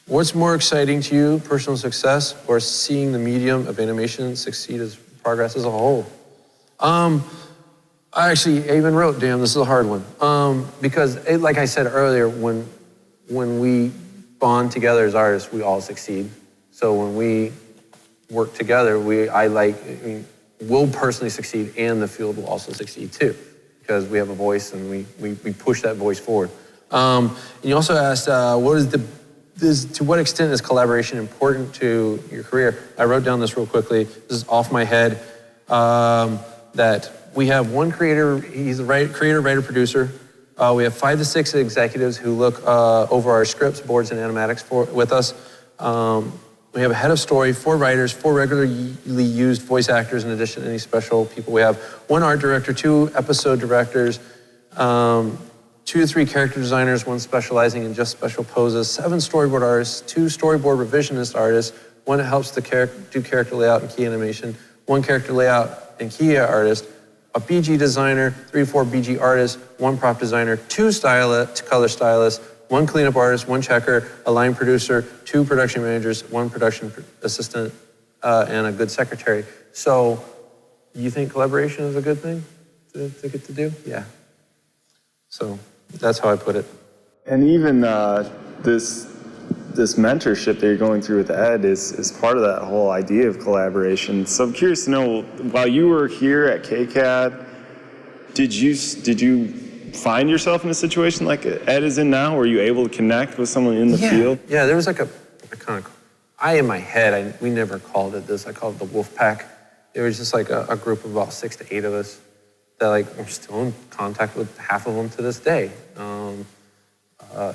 What's more exciting to you, personal success, or seeing the medium of animation succeed as progress as a whole? I even wrote, damn, this is a hard one. Because like I said earlier, when we bond together as artists, we all succeed. So when we work together, we'll personally succeed and the field will also succeed too, because we have a voice and we push that voice forward. And you also asked, to what extent is collaboration important to your career? I wrote down this real quickly. This is off my head. That we have one creator, he's the creator, writer, producer. We have 5 to 6 executives who look over our scripts, boards, and animatics with us. We have a head of story, 4 writers, 4 regularly used voice actors in addition to any special people. We have 1 art director, 2 episode directors, 2 to 3 character designers, 1 specializing in just special poses, 7 storyboard artists, 2 storyboard revisionist artists, 1 that helps do character layout and key animation, 1 character layout and key artist, a BG designer, 3 to 4 BG artists, 1 prop designer, 2 color stylists, 1 cleanup artist, 1 checker, a line producer, 2 production managers, 1 production assistant, and a good secretary. So you think collaboration is a good thing to get to do? Yeah. So that's how I put it. And even this mentorship that you're going through with Ed is part of that whole idea of collaboration. So I'm curious to know, while you were here at KCAD, did you find yourself in a situation like Ed is in now? Were you able to connect with someone in the field? Yeah, there was like a kind of, in my head, we never called it this. I called it the Wolf Pack. There was just like a group of about 6 to 8 of us that we're still in contact with half of them to this day.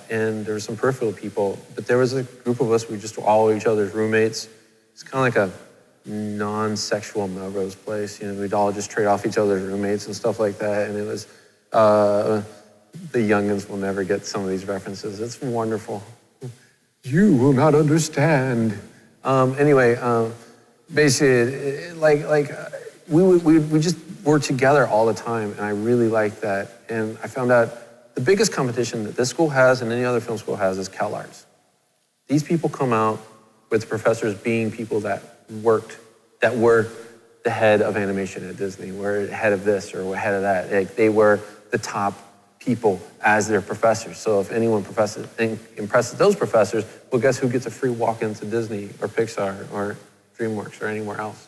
And there were some peripheral people, but there was a group of us, we just were all each other's roommates. It's kind of like a non-sexual Melrose Place. We'd all just trade off each other's roommates and stuff like that. And it was, the youngins will never get some of these references. It's wonderful. You will not understand. Basically, we just were together all the time, and I really liked that. And I found out the biggest competition that this school has and any other film school has is CalArts. These people come out with the professors being people that were the head of animation at Disney, were head of this or head of that. They were the top people as their professors. So if anyone impresses those professors, well, guess who gets a free walk into Disney or Pixar or DreamWorks or anywhere else?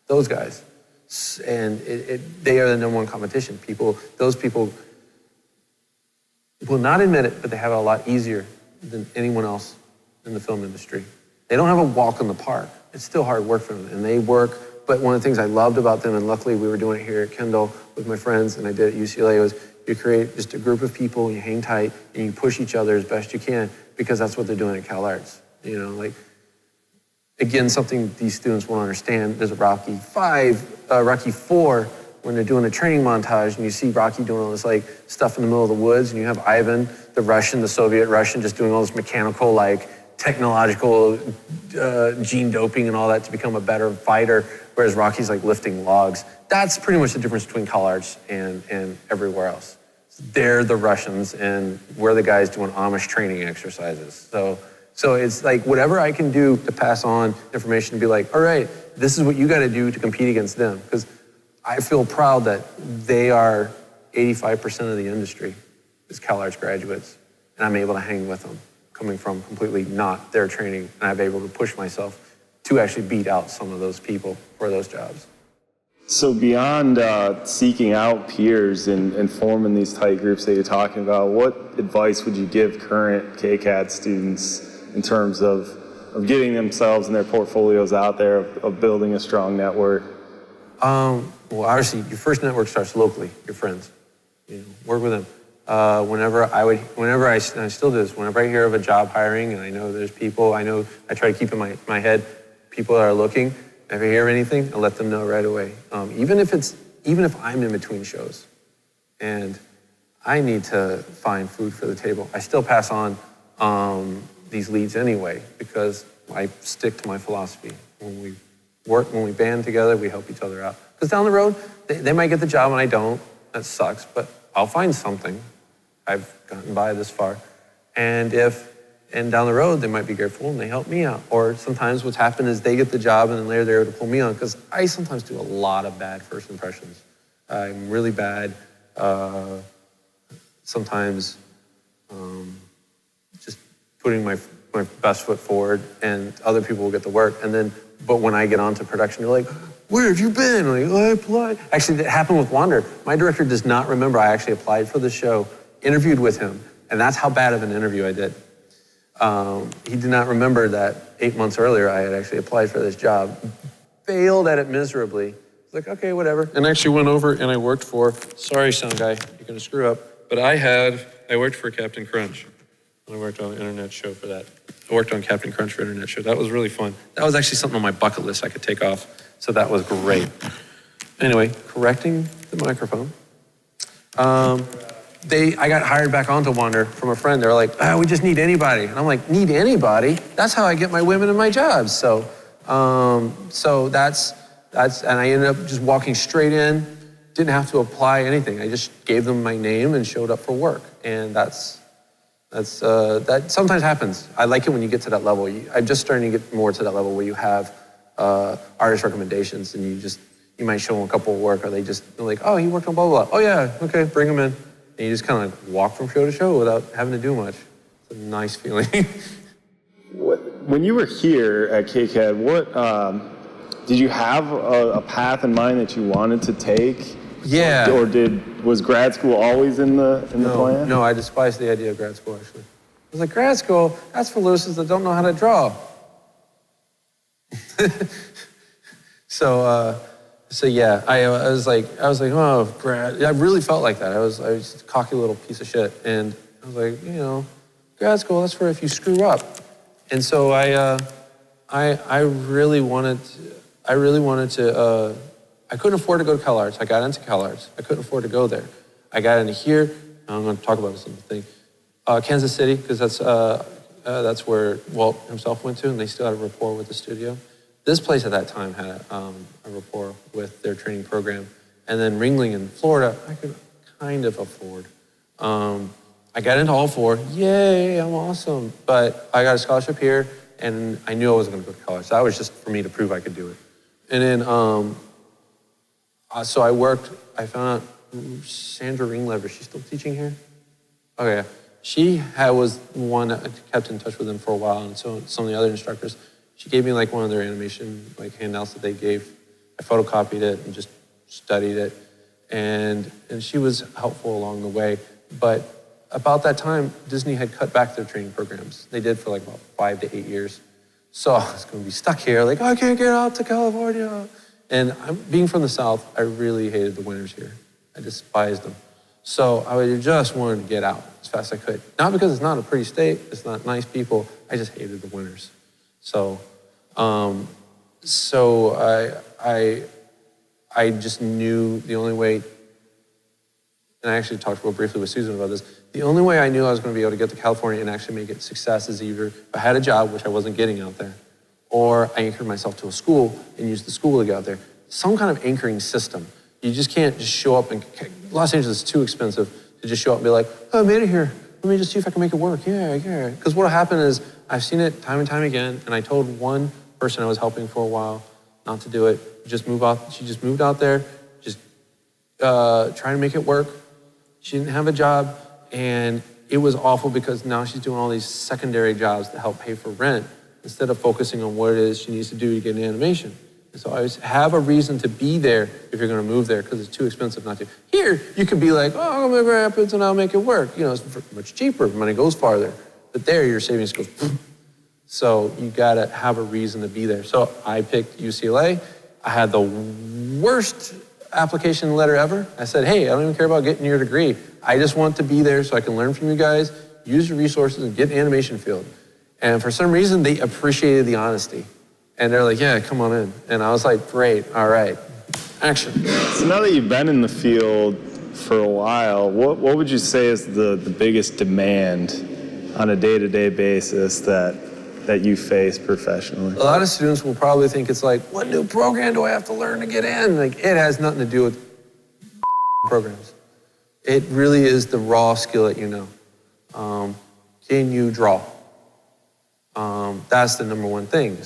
Those guys. And they are the #1 competition. Those people will not admit it, but they have it a lot easier than anyone else in the film industry. They don't have a walk in the park. It's still hard work for them, and they work. But one of the things I loved about them, and luckily we were doing it here at Kendall with my friends, and I did it at UCLA, was you create just a group of people, you hang tight, and you push each other as best you can, because that's what they're doing at CalArts. Again, something these students won't understand, there's a Rocky 4, when they're doing a training montage and you see Rocky doing all this stuff in the middle of the woods, and you have Ivan, the Soviet Russian, just doing all this mechanical, technological gene doping and all that to become a better fighter, whereas Rocky's lifting logs. That's pretty much the difference between CalArts and everywhere else. They're the Russians and we're the guys doing Amish training exercises. So it's whatever I can do to pass on information to be all right, this is what you got to do to compete against them. Because I feel proud that they are 85% of the industry is CalArts graduates, and I'm able to hang with them, coming from completely not their training, and I'm able to push myself to actually beat out some of those people for those jobs. So beyond seeking out peers and forming these tight groups that you're talking about, what advice would you give current KCAD students in terms of getting themselves and their portfolios out there, of building a strong network? Well, obviously, your first network starts locally, your friends. Work with them. Whenever I still do this, whenever I hear of a job hiring and I know there's people, I try to keep in my head people that are looking. If I hear anything, I'll let them know right away. Even if I'm in between shows and I need to find food for the table, I still pass on these leads anyway, because I stick to my philosophy. When we band together, we help each other out. Because down the road, they might get the job and I don't. That sucks, but I'll find something. I've gotten by this far. And if And down the road, they might be grateful and they help me out. Or sometimes what's happened is they get the job and then later they're able to pull me on, because I sometimes do a lot of bad first impressions. I'm really bad. Sometimes just putting my best foot forward, and other people will get the work. And then, but when I get onto production, you're like, where have you been? I'm like, oh, I applied. Actually, that happened with Wander. My director does not remember I actually applied for the show, interviewed with him, and that's how bad of an interview I did. He did not remember that 8 months earlier I had actually applied for this job, failed at it miserably. It's like, okay, whatever. And I actually went over and I worked for, sorry, sound guy, you're gonna screw up, but I worked for Captain Crunch. I worked on an internet show for that. I worked on Captain Crunch for internet show. That was really fun. That was actually something on my bucket list I could take off. So that was great. Anyway, correcting the microphone. I got hired back onto Wander from a friend. They were like, we just need anybody. And I'm like, need anybody? That's how I get my women and my jobs. So that's, and I ended up just walking straight in, didn't have to apply anything. I just gave them my name and showed up for work. And that sometimes happens. I like it when you get to that level. I'm just starting to get more to that level where you have artist recommendations, and you might show them a couple of work, or they're like, oh, he worked on blah, blah, blah. Oh yeah, okay, bring him in. And you just kind of like walk from show to show without having to do much. It's a nice feeling. When you were here at KCAD, what did you have a path in mind that you wanted to take? Yeah. Or was grad school always in the plan? No, I despise the idea of grad school, actually. I was like, grad school, that's for losers that don't know how to draw. So yeah, I was like, oh, grad. I really felt like that. I was a cocky little piece of shit, and I was like, grad school, that's for if you screw up. And so I really wanted to. I couldn't afford to go to CalArts. I got into CalArts. I couldn't afford to go there. I got into here. I'm going to talk about this other thing. Kansas City, because that's where Walt himself went to, and they still had a rapport with the studio. This place at that time had a rapport with their training program. And then Ringling in Florida, I could kind of afford. I got into all four. Yay, I'm awesome. But I got a scholarship here, and I knew I wasn't going to go to college. So that was just for me to prove I could do it. And then, so I found out Sandra Ringlever, is she still teaching here? Okay, she was one that I kept in touch with them for a while, and so some of the other instructors. She gave me like one of their animation handouts that they gave. I photocopied it and just studied it, and she was helpful along the way. But about that time, Disney had cut back their training programs. They did for like about 5 to 8 years. So I was going to be stuck here, like, I can't get out to California. And being from the South, I really hated the winters here. I despised them. So I just wanted to get out as fast as I could. Not because it's not a pretty state, it's not nice people, I just hated the winters. So I just knew the only way, and I actually talked real briefly with Susan about this, the only way I knew I was going to be able to get to California and actually make it success is either if I had a job, which I wasn't getting out there, or I anchored myself to a school and used the school to get out there. Some kind of anchoring system. You just can't just show up, and Los Angeles is too expensive to just show up and be like, oh, I made it here. Let me just see if I can make it work. Yeah. Because what'll happen is, I've seen it time and time again, and I told one person I was helping for a while not to do it. Just move out. She just moved out there, just trying to make it work. She didn't have a job, and it was awful because now she's doing all these secondary jobs to help pay for rent instead of focusing on what it is she needs to do to get an animation. And so I always have a reason to be there if you're going to move there, because it's too expensive not to. Here, you could be like, oh, I'll go to Grand Rapids and I'll make it work. It's much cheaper. Money goes farther. But there, your savings goes. So you got to have a reason to be there. So I picked UCLA. I had the worst application letter ever. I said, hey, I don't even care about getting your degree. I just want to be there so I can learn from you guys, use your resources, and get in the animation field. And for some reason, they appreciated the honesty. And they're like, yeah, come on in. And I was like, great, all right, action. So now that you've been in the field for a while, what would you say is the biggest demand on a day-to-day basis that you face professionally? A lot of students will probably think it's like, what new program do I have to learn to get in? Like, it has nothing to do with programs. It really is the raw skill that you know. Can you draw? That's the number one thing.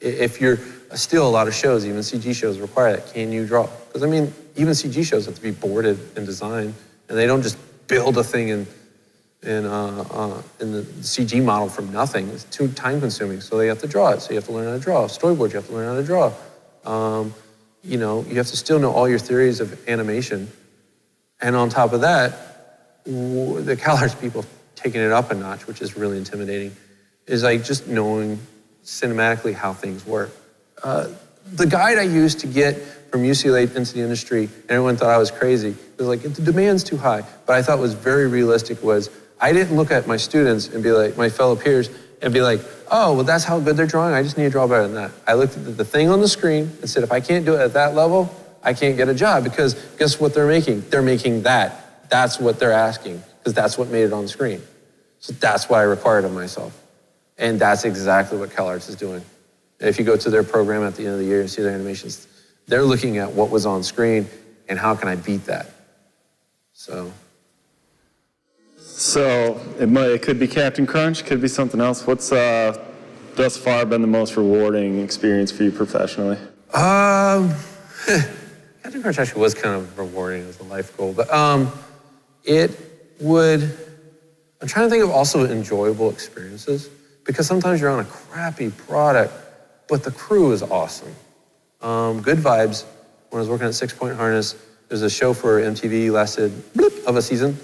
If you're still a lot of shows, even CG shows require that. Can you draw? Because I mean, even CG shows have to be boarded and designed, and they don't just build a thing in the CG model from nothing. It's too time consuming, so they have to draw it. So you have to learn how to draw. Storyboard, you have to learn how to draw. You know, you have to still know all your theories of animation. And on top of that, the CalArts people taking it up a notch, which is really intimidating, is like just knowing cinematically how things work. The guide I used to get from UCLA into the industry, and everyone thought I was crazy, it was like, the demand's too high. But I thought was very realistic was, I didn't look at my students and be like, my fellow peers, and be like, oh, well, that's how good they're drawing. I just need to draw better than that. I looked at the thing on the screen and said, if I can't do it at that level, I can't get a job, because guess what they're making? They're making that. That's what they're asking, because that's what made it on the screen. So that's what I required of myself. And that's exactly what CalArts is doing. If you go to their program at the end of the year and see their animations, they're looking at what was on screen and how can I beat that. So it could be Captain Crunch, could be something else. What's thus far been the most rewarding experience for you professionally? Captain Crunch actually was kind of rewarding as a life goal, but I'm trying to think of also enjoyable experiences, because sometimes you're on a crappy product, but the crew is awesome. Good Vibes, when I was working at 6 Point Harness, there's a show for MTV, lasted of a season.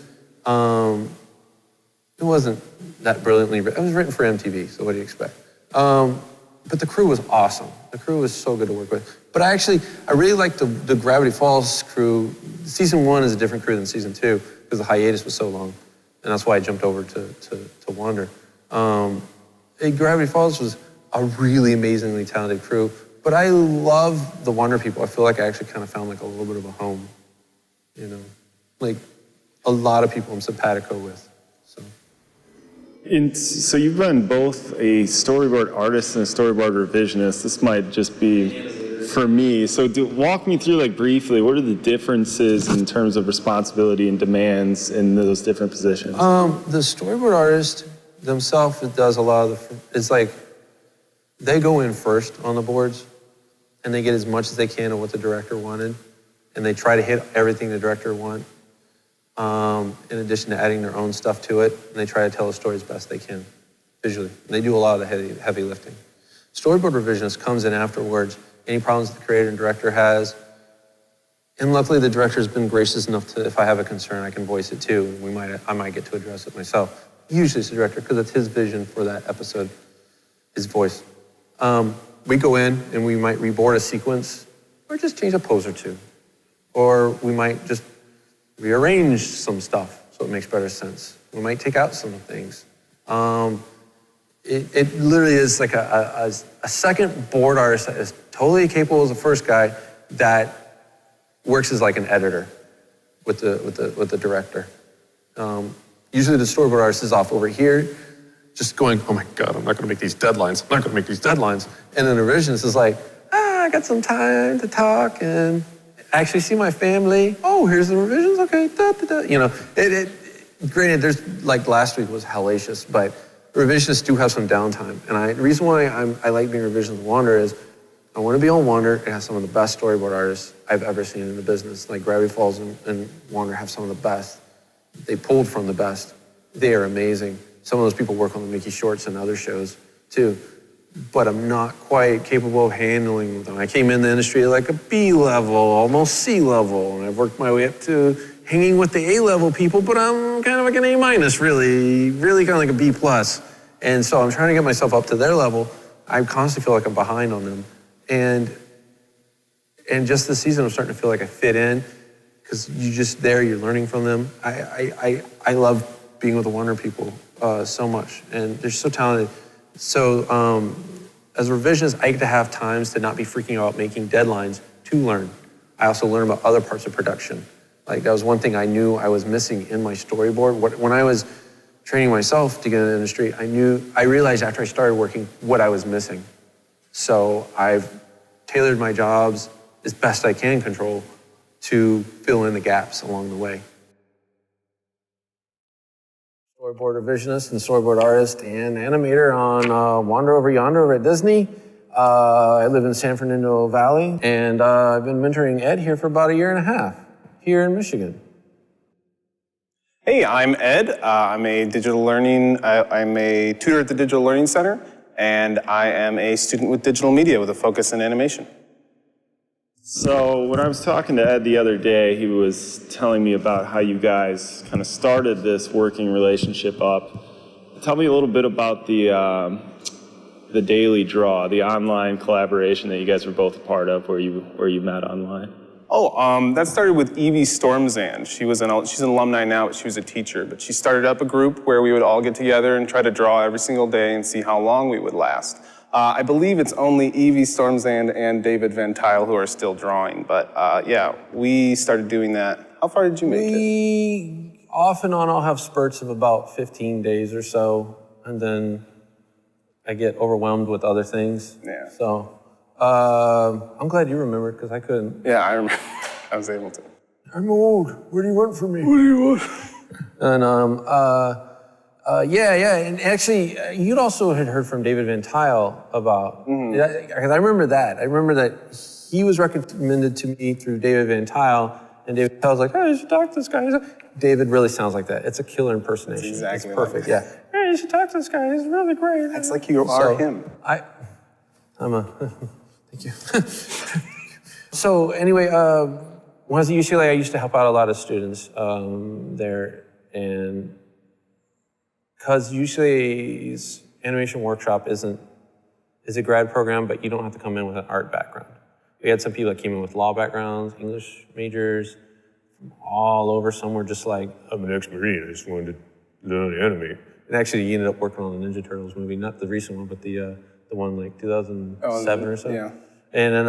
It wasn't that brilliantly written. It was written for MTV, so what do you expect? But the crew was awesome. The crew was so good to work with. But I really liked the Gravity Falls crew. Season 1 is a different crew than season 2, because the hiatus was so long. And that's why I jumped over to Wander. Gravity Falls was a really amazingly talented crew. But I love the Wander people. I feel like I actually kind of found like a little bit of a home, you know? Like a lot of people I'm simpatico with, so. So you've been both a storyboard artist and a storyboard revisionist. This might just be for me. So walk me through, like, briefly, what are the differences in terms of responsibility and demands in those different positions? The storyboard artist themselves does a lot of it's like, they go in first on the boards and they get as much as they can of what the director wanted. And they try to hit everything the director wants. In addition to adding their own stuff to it, and they try to tell the story as best they can, visually. And they do a lot of the heavy lifting. Storyboard revisionist comes in afterwards, any problems the creator and director has, and luckily the director's been gracious enough to, if I have a concern, I can voice it too, and I might get to address it myself. Usually it's the director, because it's his vision for that episode, his voice. We go in and we might reboard a sequence, or just change a pose or two. Or we might just rearrange some stuff so it makes better sense. We might take out some things. It literally is like a second board artist that is totally capable as the first guy, that works as like an editor with the director. Usually the storyboard artist is off over here, just going, oh my God, I'm not gonna make these deadlines. I'm not gonna make these deadlines. And then the revisionist is like, I got some time to talk and actually see my family. Oh, here's the revisions, okay, da, da, da. You know, granted, there's, like last week was hellacious, but revisionists do have some downtime. And the reason why I like being revisionist with Wander is, I want to be on Wander. It has some of the best storyboard artists I've ever seen in the business. Like Gravity Falls and Wander have some of the best. They pulled from the best. They are amazing. Some of those people work on the Mickey Shorts and other shows too. But I'm not quite capable of handling them. I came in the industry like a B level, almost C level, and I've worked my way up to hanging with the A level people, but I'm kind of like an A minus, really kind of like a B plus. And so I'm trying to get myself up to their level. I constantly feel like I'm behind on them. And just this season, I'm starting to feel like I fit in, because you're just there, you're learning from them. I love being with the Wonder people so much, and they're so talented. So as a revisionist, I get to have times to not be freaking out making deadlines to learn. I also learn about other parts of production. Like, that was one thing I knew I was missing in my storyboard. When I was training myself to get in the industry, I realized after I started working what I was missing. So I've tailored my jobs as best I can control to fill in the gaps along the way. Storyboard revisionist and storyboard artist and animator on Wander Over Yonder over at Disney. I live in San Fernando Valley, and I've been mentoring Ed here for about 1.5 years here in Michigan. Hey, I'm Ed. I'm a I'm a tutor at the Digital Learning Center, and I am a student with digital media with a focus in animation. So when I was talking to Ed the other day, he was telling me about how you guys kind of started this working relationship up. Tell me a little bit about the Daily Draw, the online collaboration that you guys were both a part of, where you met online. Oh, that started with Evie Stormzand. She's an alumni now, but she was a teacher. But she started up a group where we would all get together and try to draw every single day and see how long we would last. I believe it's only Evie Stormzand and David Van Tile who are still drawing. But yeah, we started doing that. How far did you make it? We, off and on, I'll have spurts of about 15 days or so, and then I get overwhelmed with other things. Yeah. So I'm glad you remembered, because I couldn't. Yeah, I remember. I was able to. I'm old. What do you want from me? What do you want? And yeah, and actually, you'd also had heard from David Van Tile about, because I remember that. I remember that he was recommended to me through David Van Tile, and David Van Tile's like, hey, you should talk to this guy. David really sounds like that. It's a killer impersonation. It's exactly it's perfect, like yeah. Hey, you should talk to this guy. He's really great. It's like you are him. Thank you. So anyway, when I was at UCLA, I used to help out a lot of students there, and because UCLA's animation workshop is a grad program, but you don't have to come in with an art background. We had some people that came in with law backgrounds, English majors, from all over. Some were just like, I'm an ex-Marine, I just wanted to learn to animate. And actually, he ended up working on the Ninja Turtles movie, not the recent one, but the one like 2007 or so. Yeah. And then,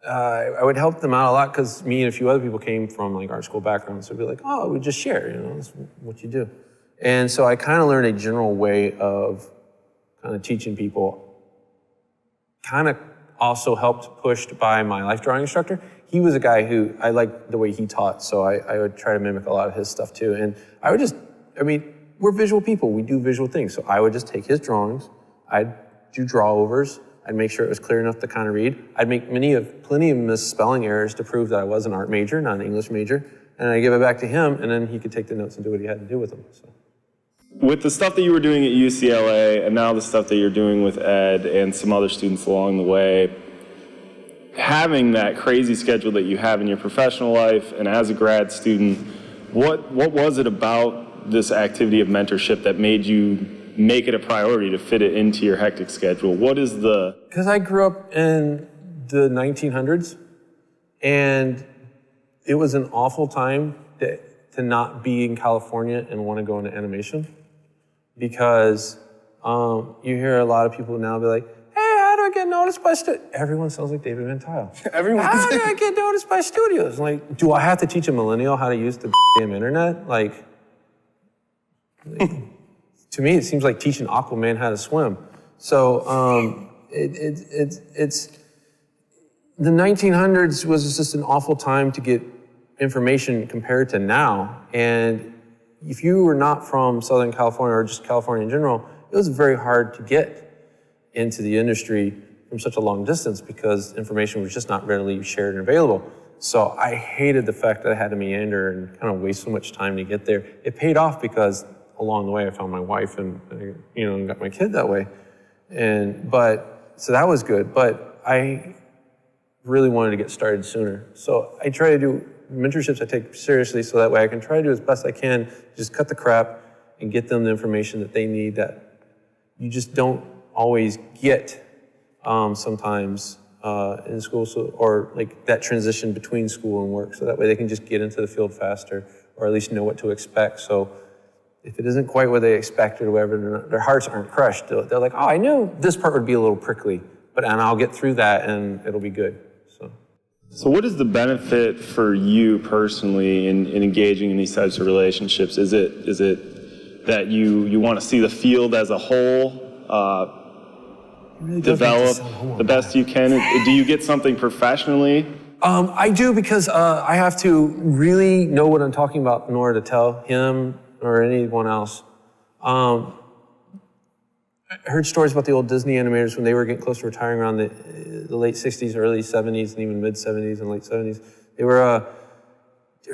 I would help them out a lot, because me and a few other people came from like art school backgrounds. So it'd be like, oh, we just share, that's what you do. And so I kind of learned a general way of kind of teaching people, kind of also helped pushed by my life drawing instructor. He was a guy who, I liked the way he taught, so I would try to mimic a lot of his stuff too. And I would just, we're visual people, we do visual things. So I would just take his drawings, I'd do draw-overs, I'd make sure it was clear enough to kind of read. I'd make plenty of misspelling errors to prove that I was an art major, not an English major. And I'd give it back to him, and then he could take the notes and do what he had to do with them. So. With the stuff that you were doing at UCLA, and now the stuff that you're doing with Ed and some other students along the way, having that crazy schedule that you have in your professional life and as a grad student, what was it about this activity of mentorship that made you make it a priority to fit it into your hectic schedule? What is the... Because I grew up in the 1900s, and it was an awful time to not be in California and want to go into animation, because you hear a lot of people now be like, hey, how do I get noticed by studios? Everyone sounds like David Van Tile. How do I get noticed by studios? Like, do I have to teach a millennial how to use the damn internet? Like to me, it seems like teaching Aquaman how to swim. So it's the 1900s was just an awful time to get information compared to now. And if you were not from Southern California or just California in general, it was very hard to get into the industry from such a long distance, because information was just not readily shared and available. So I hated the fact that I had to meander and kind of waste so much time to get there. It paid off, because along the way I found my wife and got my kid that way. So that was good, but I really wanted to get started sooner. So I try to do mentorships I take seriously, so that way I can try to do as best I can, just cut the crap and get them the information that they need that you just don't always get sometimes in school, or like that transition between school and work, so that way they can just get into the field faster, or at least know what to expect. So if it isn't quite what they expected or whatever, their hearts aren't crushed. They're like, oh, I knew this part would be a little prickly, and I'll get through that and it'll be good. So what is the benefit for you personally in engaging in these types of relationships? Is it that you want to see the field as a whole really develop the best you can? Do you get something professionally I do because I have to really know what I'm talking about in order to tell him or anyone else. I heard stories about the old Disney animators when they were getting close to retiring around the late 60s, early 70s, and even mid 70s and late 70s. They were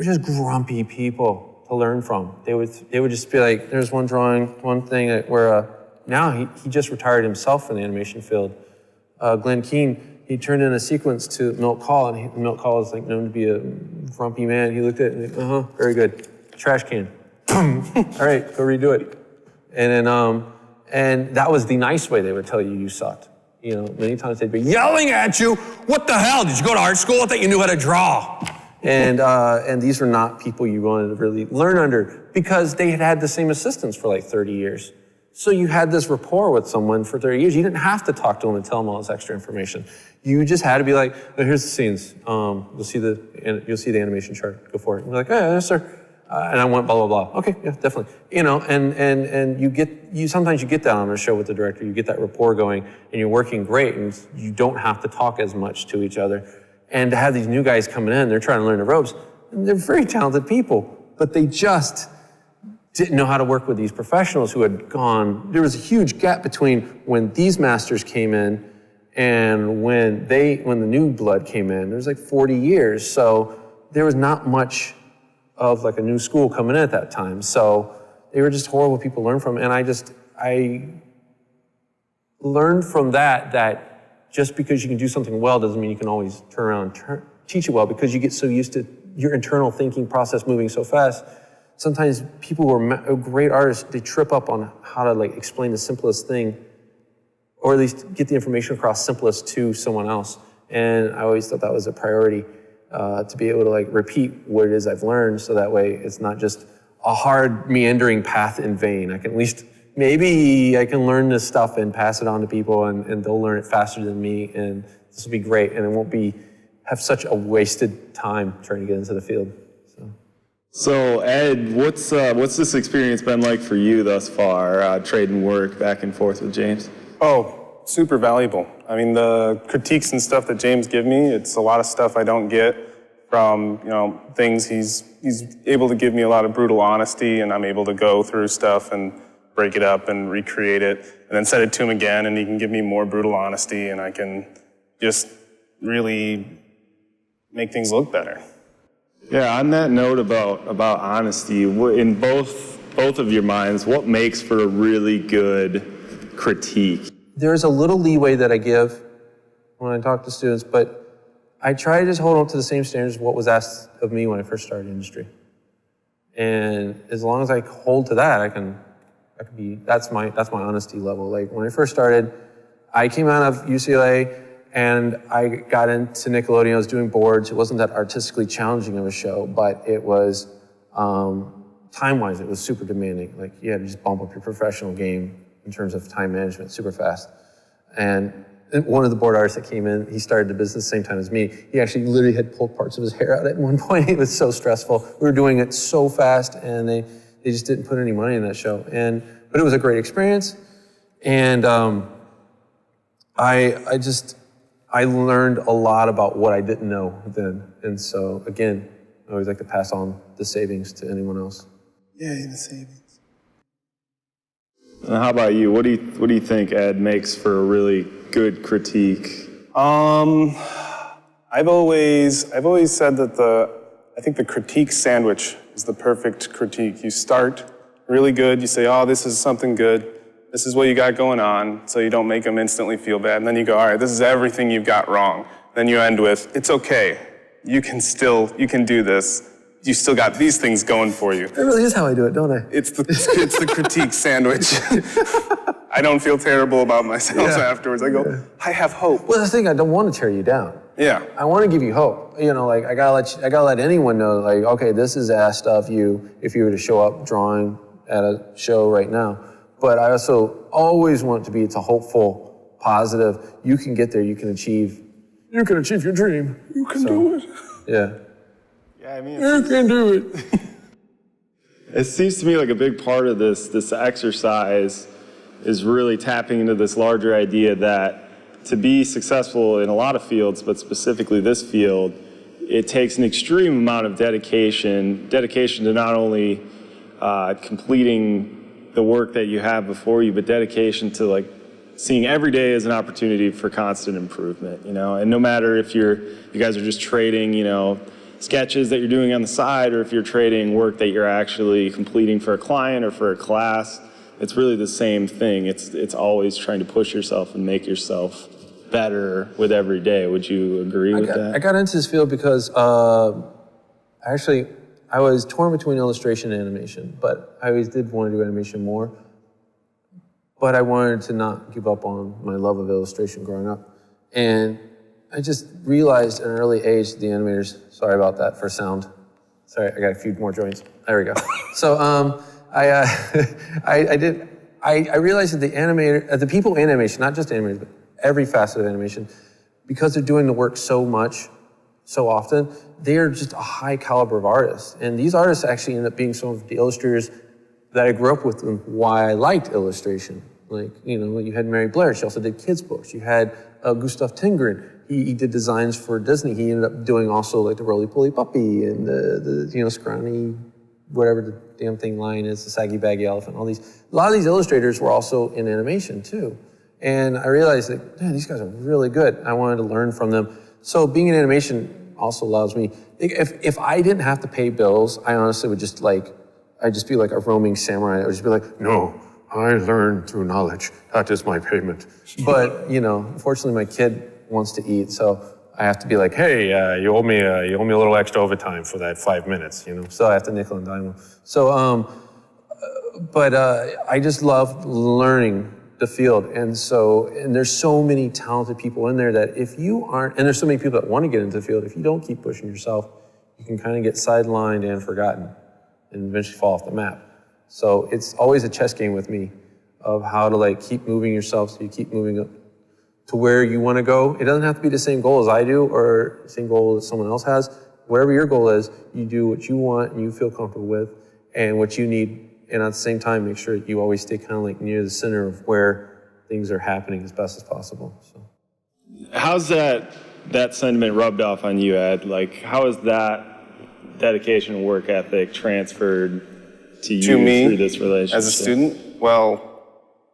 just grumpy people to learn from. They would just be like, there's one drawing, one thing where now he just retired himself from the animation field. Glenn Keane, he turned in a sequence to Milt Kahl, and Milt Kahl is like known to be a grumpy man. He looked at it and very good. Trash can. All right, go redo it. And then, and that was the nice way they would tell you sucked. You know, many times they'd be yelling at you. What the hell? Did you go to art school? I thought you knew how to draw. And these were not people you wanted to really learn under because they had the same assistants for like 30 years. So you had this rapport with someone for 30 years. You didn't have to talk to them and tell them all this extra information. You just had to be like, oh, here's the scenes. You'll see the animation chart. Go for it. And you're like, yeah, yes, sir. And I went blah, blah, blah. Okay, yeah, definitely. You know, and sometimes you get that on a show with the director. You get that rapport going and you're working great and you don't have to talk as much to each other. And to have these new guys coming in, they're trying to learn the ropes. And they're very talented people, but they just didn't know how to work with these professionals who had gone. There was a huge gap between when these masters came in and when the new blood came in. There was like 40 years. So there was not much of like a new school coming in at that time. So they were just horrible people to learn from. And I learned from that just because you can do something well doesn't mean you can always turn around and teach it well, because you get so used to your internal thinking process moving so fast. Sometimes people who are great artists, they trip up on how to like explain the simplest thing, or at least get the information across simplest to someone else. And I always thought that was a priority, to be able to like repeat what it is I've learned, so that way it's not just a hard meandering path in vain. I can at least, maybe I can learn this stuff and pass it on to people, and they'll learn it faster than me, and this will be great, and it won't have such a wasted time trying to get into the field. So Ed, what's this experience been like for you thus far, trading work back and forth with James? Oh, super valuable. I mean, the critiques and stuff that James gives me, it's a lot of stuff I don't get from, things. He's able to give me a lot of brutal honesty, and I'm able to go through stuff and break it up and recreate it, and then send it to him again, and he can give me more brutal honesty, and I can just really make things look better. Yeah, on that note about honesty, in both of your minds, what makes for a really good critique? There's a little leeway that I give when I talk to students, but I try to just hold on to the same standards of what was asked of me when I first started in the industry. And as long as I hold to that, I can be, that's my honesty level. Like when I first started, I came out of UCLA and I got into Nickelodeon. I was doing boards. It wasn't that artistically challenging of a show, but it was, time-wise, it was super demanding. Like you had to just bump up your professional game in terms of time management super fast. And one of the board artists that came in, he started the business the same time as me. He actually literally had pulled parts of his hair out at one point. It was so stressful. We were doing it so fast, and they just didn't put any money in that show. But it was a great experience. And I learned a lot about what I didn't know then. And so, again, I always like to pass on the savings to anyone else. Yeah, the savings. And how about you? What do you think, Ed, makes for a really good critique? I've always said that I think the critique sandwich is the perfect critique. You start really good. You say, oh, this is something good. This is what you got going on, so you don't make them instantly feel bad. And then you go, all right, this is everything you've got wrong. Then you end with, it's okay. You can do this. You still got these things going for you. That really is how I do it, don't I? It's the critique sandwich. I don't feel terrible about myself afterwards. I go, I have hope. Well, the thing, I don't want to tear you down. Yeah. I want to give you hope. Like I gotta let anyone know, like, okay, this is asked of you if you were to show up drawing at a show right now. But I also always want it to be, it's a hopeful, positive, you can get there, you can achieve your dream. You can do it. Yeah. Yeah, I mean, You can do it. it seems to me like a big part of this exercise is really tapping into this larger idea that to be successful in a lot of fields, but specifically this field, it takes an extreme amount of dedication to not only completing the work that you have before you, but dedication to like seeing every day as an opportunity for constant improvement, you know. And no matter if you guys are just trading, you know, sketches that you're doing on the side, or if you're trading work that you're actually completing for a client or for a class, it's really the same thing. It's always trying to push yourself and make yourself better with every day. Would you agree with that? I got into this field because actually I was torn between illustration and animation, but I always did want to do animation more. But I wanted to not give up on my love of illustration growing up. And I just realized at an early age, the animators, sorry about that for sound. Sorry, I got a few more joints. There we go. So I realized that the people in animation, not just animators, but every facet of animation, because they're doing the work so much, so often, they are just a high caliber of artists. And these artists actually end up being some of the illustrators that I grew up with and why I liked illustration. Like, you know, you had Mary Blair, she also did kids' books. You had Gustav Tengren, he did designs for Disney. He ended up doing also like the Roly-Poly Puppy and the you know, scrawny, whatever the damn thing line is, the saggy baggy elephant, all these. A lot of these illustrators were also in animation too. And I realized that, man, these guys are really good. I wanted to learn from them. So being in animation also allows me, if I didn't have to pay bills, I honestly would just like, I'd just be like a roaming samurai. I would just be like, no, I learned through knowledge. That is my payment. But, you know, unfortunately my kid wants to eat, so I have to be like, hey, you owe me a little extra overtime for that 5 minutes, you know? So I have to nickel and dime them. So, I just love learning the field. And there's so many talented people in there that if you aren't, and there's so many people that want to get into the field, if you don't keep pushing yourself, you can kind of get sidelined and forgotten and eventually fall off the map. So it's always a chess game with me of how to like keep moving yourself so you keep moving up to where you want to go. It doesn't have to be the same goal as I do or the same goal that someone else has. Whatever your goal is, you do what you want and you feel comfortable with and what you need. And at the same time, make sure you always stay kind of like near the center of where things are happening as best as possible. So, how's that sentiment rubbed off on you, Ed? Like, how is that dedication and work ethic transferred to you through this relationship? As a student? Well,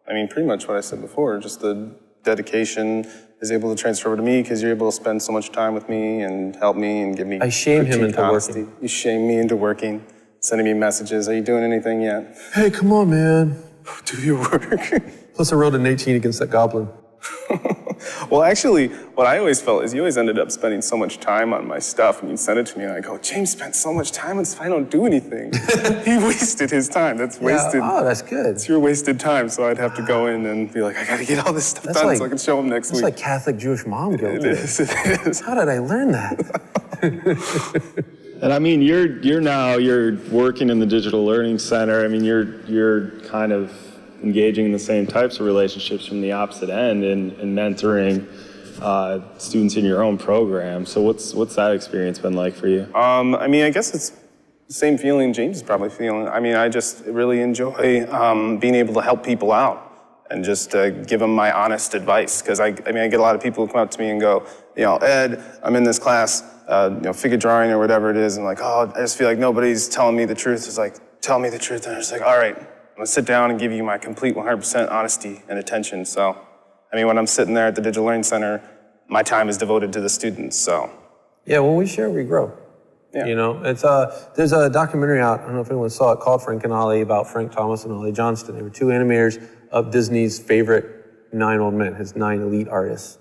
I mean, pretty much what I said before, just the dedication is able to transfer over to me because you're able to spend so much time with me and help me and give me I shame him into honesty. working. You shame me into working, sending me messages. Are you doing anything yet? Hey, come on, man. Do your work. Plus I rolled an 18 against that goblin. Well, actually, what I always felt is you always ended up spending so much time on my stuff, and you'd send it to me, and I go, James spent so much time on this, I don't do anything. He wasted his time. That's wasted. Yeah, oh, that's good. It's your wasted time, so I'd have to go in and be like, I gotta get all this stuff done so I can show him next week. It's like Catholic Jewish mom guilt. It is. How did I learn that? And I mean, you're working in the Digital Learning Center. I mean, you're kind of engaging in the same types of relationships from the opposite end and mentoring students in your own program. So what's that experience been like for you? I mean, I guess it's the same feeling James is probably feeling. I mean, I just really enjoy being able to help people out and just give them my honest advice. Because I get a lot of people who come up to me and go, you know, Ed, I'm in this class, figure drawing or whatever it is, and like, oh, I just feel like nobody's telling me the truth. It's like, tell me the truth. And I'm just like, all right, I'm gonna sit down and give you my complete 100% honesty and attention. So, I mean, when I'm sitting there at the Digital Learning Center, my time is devoted to the students, so. Yeah, when we share, we grow. Yeah. You know, it's there's a documentary out, I don't know if anyone saw it, called Frank and Ollie, about Frank Thomas and Ollie Johnston. They were two animators of Disney's favorite 9 old men, his 9 elite artists.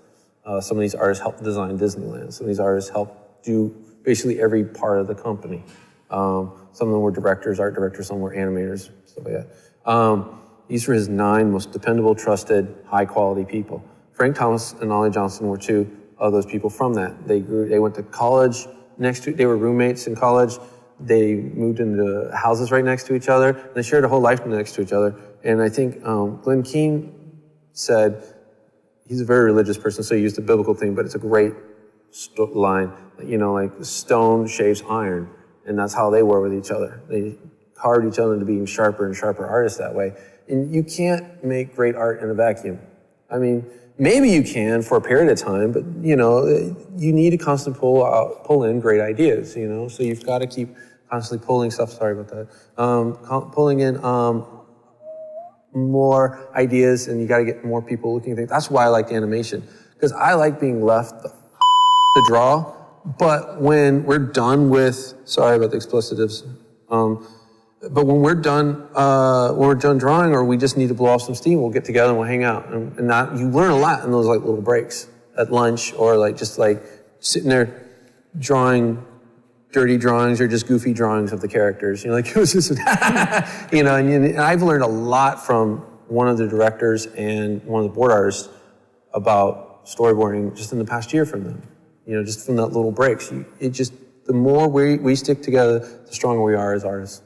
Some of these artists helped design Disneyland. Some of these artists helped do basically every part of the company. Some of them were directors, art directors, some were animators, stuff like that. These were his 9 most dependable, trusted, high-quality people. Frank Thomas and Ollie Johnston were 2 of those people from that. They went to college they were roommates in college. They moved into houses right next to each other. And they shared a whole life next to each other. And I think Glenn Keane said, he's a very religious person, so he used a biblical thing, but it's a great line. You know, like stone shapes iron. And that's how they were with each other. They carved each other into being sharper and sharper artists that way. And you can't make great art in a vacuum. I mean, maybe you can for a period of time, but you need to constantly pull in great ideas, so you've got to keep constantly pulling stuff, sorry about that, pulling in more ideas, and you got to get more people looking at things. That's why I like animation, because I like being left to draw, but when we're done with, sorry about the expletives, but when we're done drawing, or we just need to blow off some steam, we'll get together and we'll hang out. And that, you learn a lot in those like little breaks at lunch, or like just like sitting there drawing dirty drawings or just goofy drawings of the characters. Like it was just, and I've learned a lot from one of the directors and one of the board artists about storyboarding just in the past year from them. Just from that little breaks. The more we stick together, the stronger we are as artists.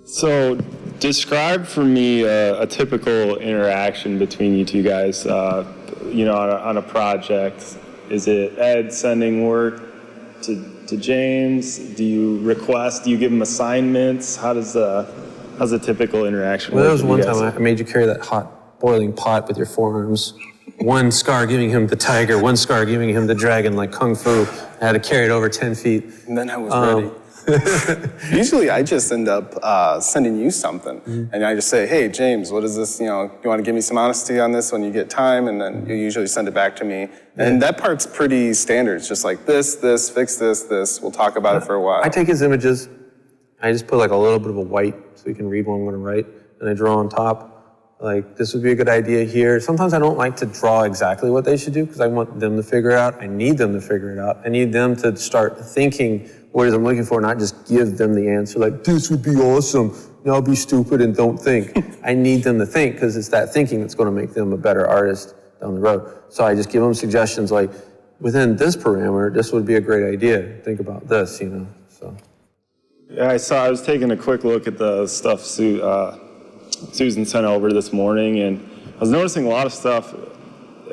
So, describe for me a typical interaction between you two guys, on a project. Is it Ed sending work to James? Do you give him assignments? How's a typical interaction work? Well, there was one time I made you carry that hot boiling pot with your forearms. One Scar giving him the tiger, one Scar giving him the dragon, like Kung Fu. I had to carry it over 10 feet. And then I was ready. Usually I just end up sending you something. And I just say, hey, James, what is this? You want to give me some honesty on this when you get time? And then you usually send it back to me. And that part's pretty standard. It's just like this, fix this. We'll talk about it for a while. I take his images. I just put like a little bit of a white so you can read what I'm going to write. And I draw on top. Like, this would be a good idea here. Sometimes I don't like to draw exactly what they should do because I want them to figure it out. I need them to figure it out. I need them to start thinking what it is I'm looking for, not just give them the answer like, this would be awesome. Now be stupid and don't think. I need them to think, because it's that thinking that's going to make them a better artist down the road. So I just give them suggestions like, within this parameter, this would be a great idea. Think about this, so. Yeah, I was taking a quick look at the stuff Susan sent over this morning, and I was noticing a lot of stuff,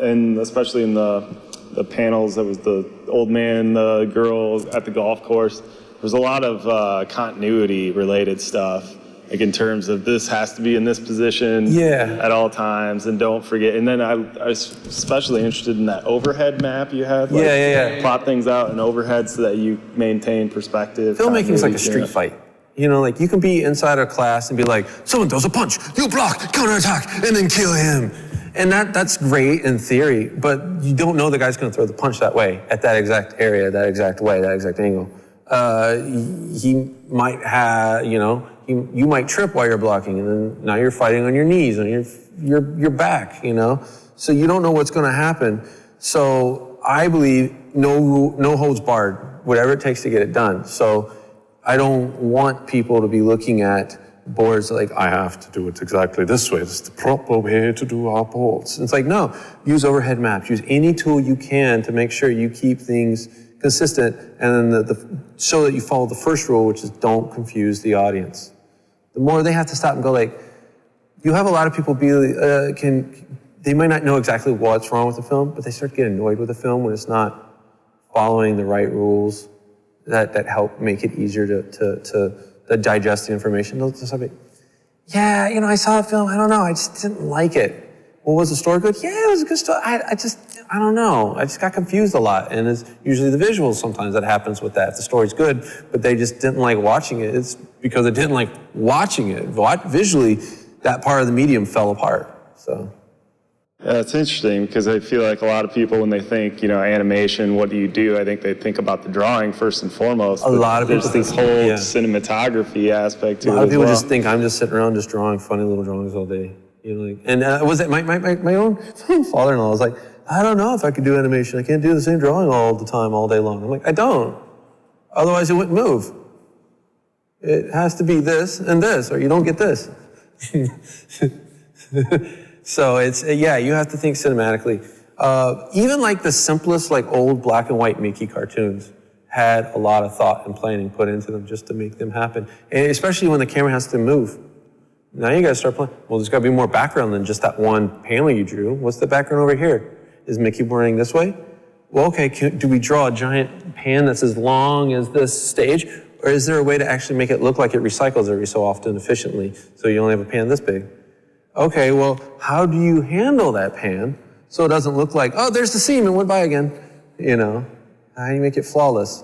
and especially in the panels, that was the old man, the girl at the golf course. There's a lot of continuity related stuff, like in terms of this has to be in this position at all times, and don't forget. And then I was especially interested in that overhead map you had. Plot things out in overhead so that you maintain perspective. Filmmaking is like a street fight. Like you can be inside a class and be like, someone throws a punch, you block, counterattack, and then kill him. And that's great in theory, but you don't know the guy's gonna throw the punch that way, at that exact area, that exact way, that exact angle. He might have, you might trip while you're blocking, and then now you're fighting on your knees, on your back, So you don't know what's gonna happen. So I believe no holds barred, whatever it takes to get it done. So I don't want people to be looking at boards like, I have to do it exactly this way. This is the proper way to do our boards. It's like, no, use overhead maps. Use any tool you can to make sure you keep things consistent, and then so that you follow the first rule, which is don't confuse the audience. The more they have to stop and go like, you have a lot of people they might not know exactly what's wrong with the film, but they start to get annoyed with the film when it's not following the right rules that help make it easier to digest the information. They'll just be, I saw a film, I don't know, I just didn't like it. Well, was the story good? Yeah, it was a good story. I don't know. I just got confused a lot. And it's usually the visuals sometimes that happens with that. If the story's good, but they just didn't like watching it, it's because they didn't like watching it. Visually, that part of the medium fell apart, so. Yeah, it's interesting because I feel like a lot of people, when they think, animation, what do you do? I think they think about the drawing first and foremost. A lot of people think this whole cinematography aspect to it. A lot of people just think I'm just sitting around just drawing funny little drawings all day. Was it my own father-in-law was like, I don't know if I could do animation. I can't do the same drawing all the time, all day long. I'm like, I don't. Otherwise, it wouldn't move. It has to be this and this, or you don't get this. So you have to think cinematically. Even like the simplest, like old black and white Mickey cartoons had a lot of thought and planning put into them just to make them happen. And especially when the camera has to move. Now you gotta start playing. Well, there's gotta be more background than just that one panel you drew. What's the background over here? Is Mickey running this way? Well, okay, do we draw a giant pan that's as long as this stage? Or is there a way to actually make it look like it recycles every so often efficiently, so you only have a pan this big? Okay, well, how do you handle that pan so it doesn't look like, oh, there's the seam, it went by again? You know, how do you make it flawless?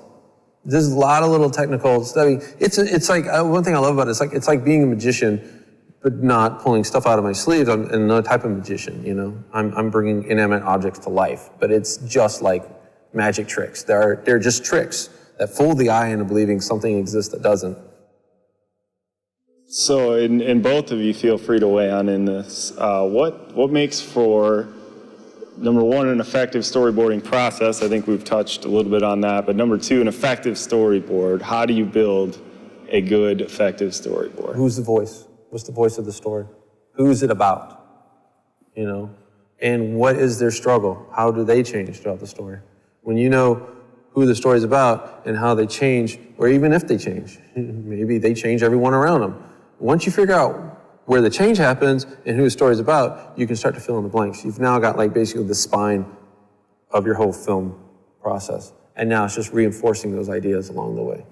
There's a lot of little technical study. It's like, one thing I love about it, it's like being a magician, but not pulling stuff out of my sleeves. I'm another type of magician, you know? I'm bringing inanimate objects to life, but it's just like magic tricks. They're just tricks that fool the eye into believing something exists that doesn't. So, and both of you feel free to weigh on in this. What makes for, number one, an effective storyboarding process? I think we've touched a little bit on that. But number two, an effective storyboard. How do you build a good, effective storyboard? Who's the voice? What's the voice of the story? Who's it about? You know? And what is their struggle? How do they change throughout the story? When you know who the story's about and how they change, or even if they change, maybe they change everyone around them. Once you figure out where the change happens and who the story's about, you can start to fill in the blanks. You've now got like basically the spine of your whole film process. And now it's just reinforcing those ideas along the way.